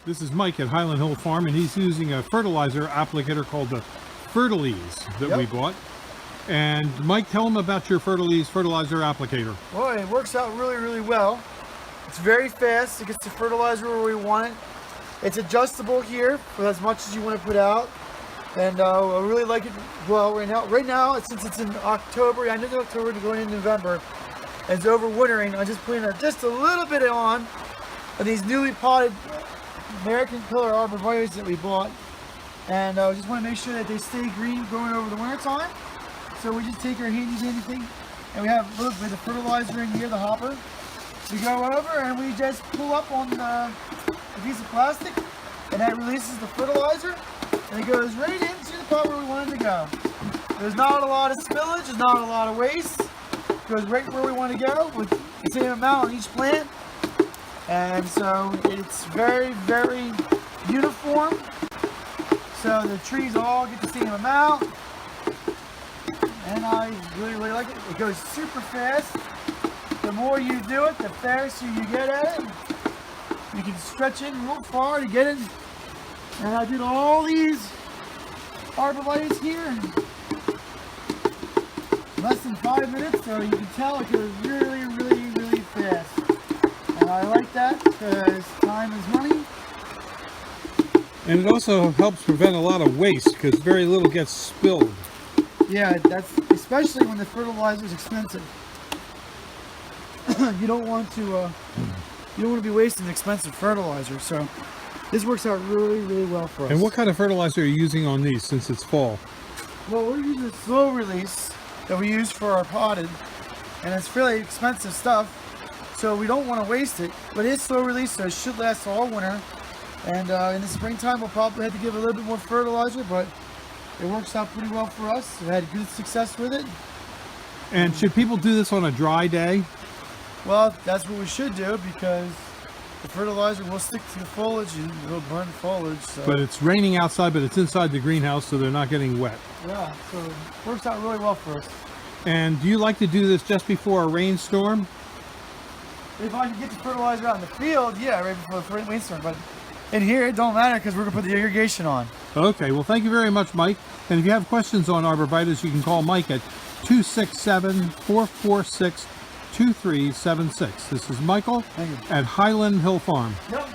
This is Mike at Highland Hill Farm, and he's using a fertilizer applicator called the Fertileeze that we bought. And Mike, tell him about your Fertileeze fertilizer applicator. Well, it works out really, really well. It's very fast. It gets the fertilizer where we want it. It's adjustable here for as much as you want to put out. And I really like it well right now. Right now, since it's in October, end of October to going into November, and it's overwintering, I'm just putting just a little bit on of these newly potted American Pillar arborvitaes that we bought. And I just want to make sure that they stay green going over the winter time. So we just take our handy dandy thing, and we have a little bit of fertilizer in here, the hopper. We go over and we just pull up on a piece of plastic, and that releases the fertilizer, and it goes right into the pot where we want it to go. There's not a lot of spillage, there's not a lot of waste. It goes right where we want to go with the same amount on each plant. And so it's very, very uniform. So the trees all get the same amount. And I really, really like it. It goes super fast. The more you do it, the faster you get at it. You can stretch in real far to get it. And I did all these arborvitaes here in less than 5 minutes, so you can tell it goes really, really, really fast. And I like that because time is money. And it also helps prevent a lot of waste because very little gets spilled. Yeah, that's especially when the fertilizer is expensive. You don't want to be wasting expensive fertilizer. So this works out really, really well for us. And what kind of fertilizer are you using on these since it's fall? Well, we're using a slow release that we use for our potted, and it's really expensive stuff, so we don't want to waste it. But it is slow release, so it should last all winter. And in the springtime, we'll probably have to give a little bit more fertilizer, but it works out pretty well for us. We had good success with it. And should people do this on a dry day? Well, that's what we should do, because the fertilizer will stick to the foliage and it'll burn the foliage. So. But it's raining outside, but it's inside the greenhouse, so they're not getting wet. Yeah, so it works out really well for us. And do you like to do this just before a rainstorm? If I can get the fertilizer out in the field, yeah, right before the rainstorm. But in here, it don't matter because we're going to put the irrigation on. Okay, well, thank you very much, Mike. And if you have questions on arborvitaes, you can call Mike at 267-446-2376. This is Michael at Highland Hill Farm. Yep.